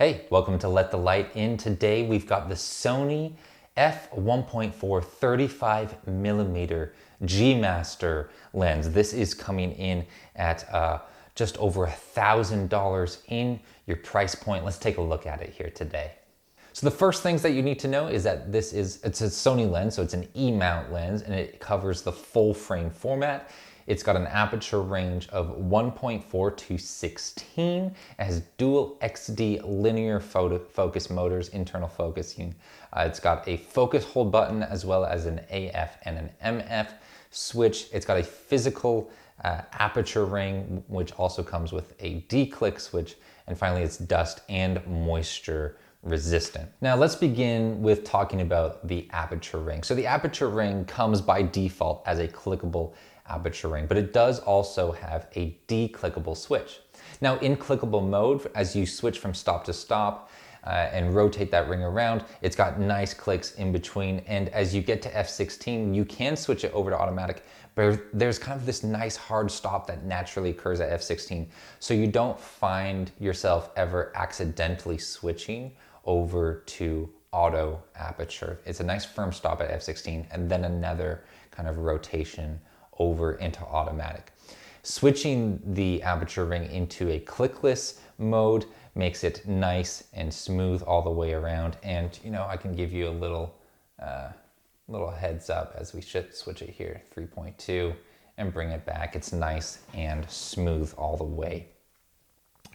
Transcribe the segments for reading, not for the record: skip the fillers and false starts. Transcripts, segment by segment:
Hey, welcome to Let the Light In. Today we've got the Sony f1.4 35mm G Master lens. This is coming in at just over $1,000 in your price point. Let's take a look at it here today. So the first things that you need to know is that it's a Sony lens, so it's an E-mount lens, and it covers the full frame format. It's got an aperture range of 1.4 to 16. It has dual XD linear focus motors, internal focusing. It's got a focus hold button as well as an AF and an MF switch. It's got a physical aperture ring, which also comes with a D-click switch. And finally, it's dust and moisture resistant. Now let's begin with talking about the aperture ring. So the aperture ring comes by default as a clickable aperture ring, but it does also have a declickable switch. Now in clickable mode, as you switch from stop to stop and rotate that ring around, it's got nice clicks in between. And as you get to f16, you can switch it over to automatic, but there's kind of this nice hard stop that naturally occurs at f16. So you don't find yourself ever accidentally switching over to auto aperture. It's a nice firm stop at f16 and then another kind of rotation over into automatic. Switching the aperture ring into a clickless mode makes it nice and smooth all the way around. And you know, I can give you a little heads up as we switch it here, 3.2, and bring it back. It's nice and smooth all the way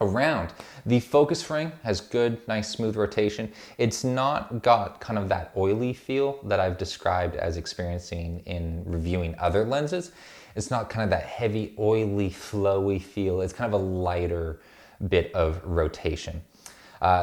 around. The focus ring has good, nice, smooth rotation. It's not got kind of that oily feel that I've described as experiencing in reviewing other lenses. It's not kind of that heavy, oily, flowy feel. It's kind of a lighter bit of rotation.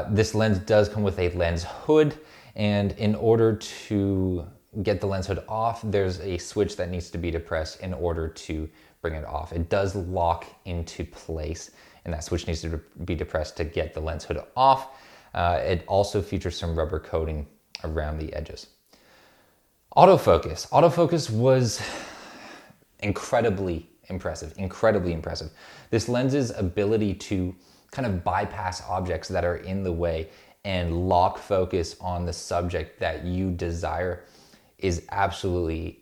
This lens does come with a lens hood, and in order to get the lens hood off, there's a switch that needs to be depressed in order to bring it off. It does lock into place, and that switch needs to be depressed to get the lens hood off. It also features some rubber coating around the edges. Autofocus. Autofocus was incredibly impressive. This lens's ability to kind of bypass objects that are in the way and lock focus on the subject that you desire is absolutely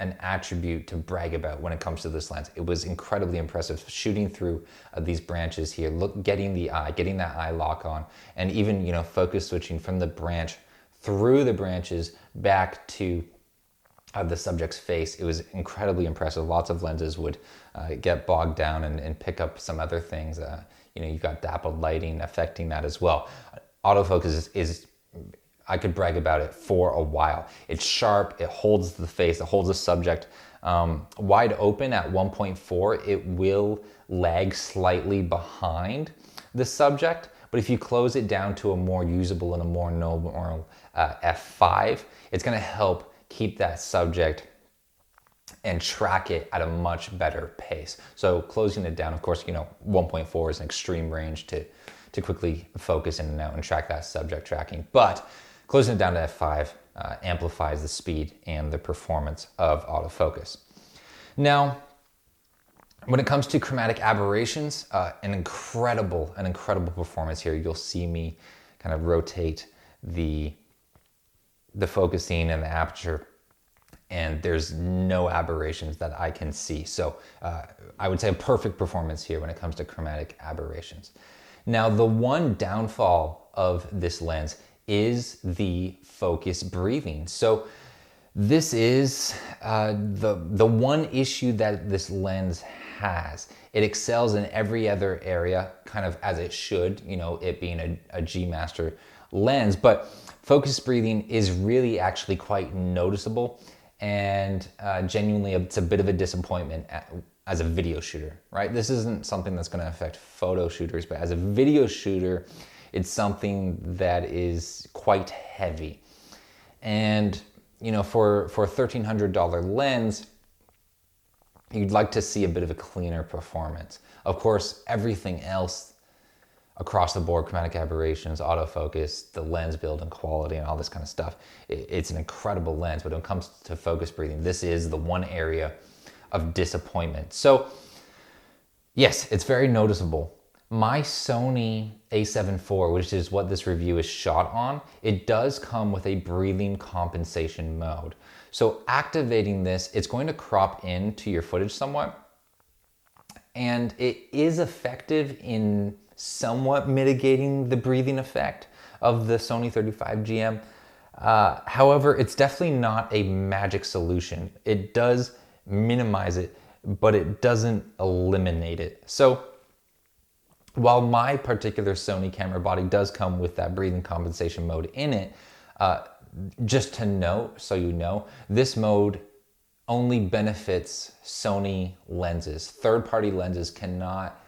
an attribute to brag about when it comes to this lens. It was incredibly impressive shooting through these branches here, getting that eye lock on, and even, you know, focus switching from the branch through the branches back to the subject's face. It was incredibly impressive. Lots of lenses would get bogged down and pick up some other things. You know, you've got dappled lighting affecting that as well. Autofocus is I could brag about it for a while. It's sharp, it holds the face, it holds the subject. Wide open at 1.4, it will lag slightly behind the subject, but if you close it down to a more usable and a more normal f5, it's gonna help keep that subject and track it at a much better pace. So closing it down, of course, you know, 1.4 is an extreme range to quickly focus in and out and track that subject tracking, but closing it down to f5 amplifies the speed and the performance of autofocus. Now, when it comes to chromatic aberrations, an incredible performance here. You'll see me kind of rotate the focusing and the aperture, and there's no aberrations that I can see. So I would say a perfect performance here when it comes to chromatic aberrations. Now, the one downfall of this lens is the focus breathing. So this is the one issue that this lens has. It excels in every other area, kind of as it should, you know, it being a G Master lens, but focus breathing is really actually quite noticeable, and genuinely it's a bit of a disappointment as a video shooter, right? This isn't something that's gonna affect photo shooters, but as a video shooter, it's something that is quite heavy. And you know, for a $1,300 lens, you'd like to see a bit of a cleaner performance. Of course, everything else across the board, chromatic aberrations, autofocus, the lens build and quality and all this kind of stuff, it's an incredible lens, but when it comes to focus breathing, this is the one area of disappointment. So yes, it's very noticeable. My Sony A7IV, which is what this review is shot on, it does come with a breathing compensation mode. So activating this, it's going to crop into your footage somewhat, and it is effective in somewhat mitigating the breathing effect of the Sony 35mm. However, it's definitely not a magic solution. It does minimize it, but it doesn't eliminate it. So while my particular Sony camera body does come with that breathing compensation mode in it, just to note, so you know, this mode only benefits Sony lenses. Third-party lenses cannot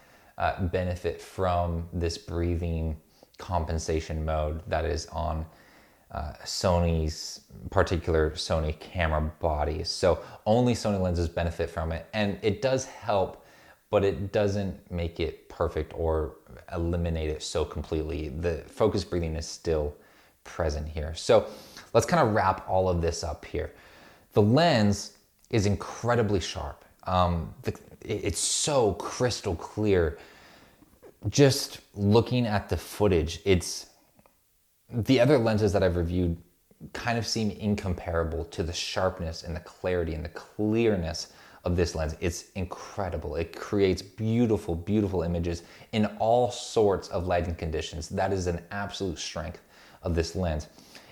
benefit from this breathing compensation mode that is on Sony's particular Sony camera bodies. So only Sony lenses benefit from it, and it does help, but it doesn't make it perfect or eliminate it so completely. The focus breathing is still present here. So let's kind of wrap all of this up here. The lens is incredibly sharp. It's so crystal clear. Just looking at the footage, the other lenses that I've reviewed kind of seem incomparable to the sharpness and the clarity and the clearness of this lens. It's incredible. It creates beautiful, beautiful images in all sorts of lighting conditions. That is an absolute strength of this lens.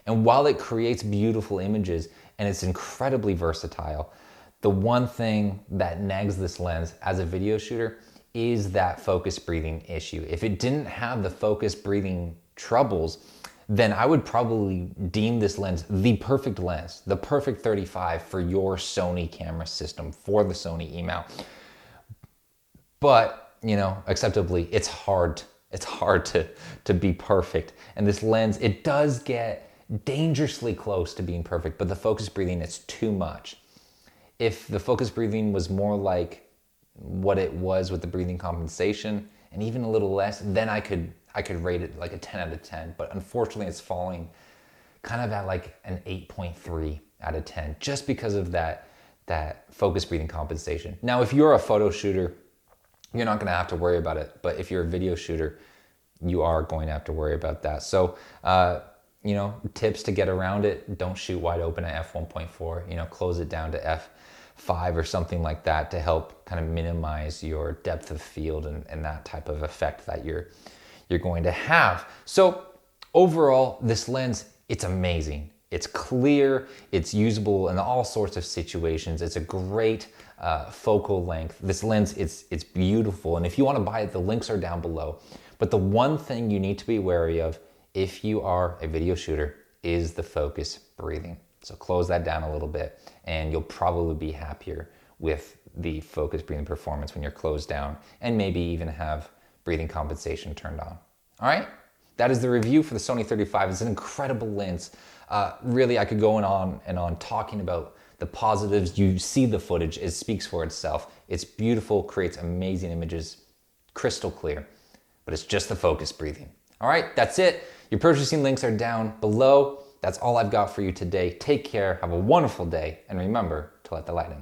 And while it creates beautiful images and it's incredibly versatile, the one thing that nags this lens as a video shooter is that focus breathing issue. If it didn't have the focus breathing troubles, then I would probably deem this lens, the perfect 35 for your Sony camera system, for the Sony E-mount. But, you know, acceptably, it's hard to be perfect. And this lens, it does get dangerously close to being perfect, but the focus breathing, it's too much. If the focus breathing was more like what it was with the breathing compensation, and even a little less, then I could rate it like a 10 out of 10. But unfortunately, it's falling kind of at like an 8.3 out of 10, just because of that focus breathing compensation. Now, if you're a photo shooter, you're not gonna have to worry about it. But if you're a video shooter, you are going to have to worry about that. So, you know, tips to get around it: don't shoot wide open at f1.4, you know, close it down to f5 or something like that to help kind of minimize your depth of field and that type of effect that you're going to have. So overall, this lens, it's amazing. It's clear, it's usable in all sorts of situations. It's a great focal length. This lens, it's beautiful. And if you want to buy it, the links are down below. But the one thing you need to be wary of if you are a video shooter is the focus breathing. So close that down a little bit and you'll probably be happier with the focus breathing performance when you're closed down, and maybe even have breathing compensation turned on. All right, that is the review for the Sony 35. It's an incredible lens. Really, I could go on and on talking about the positives. You see the footage, it speaks for itself. It's beautiful, creates amazing images, crystal clear, but it's just the focus breathing. All right, that's it. Your purchasing links are down below. That's all I've got for you today. Take care, have a wonderful day, and remember to let the light in.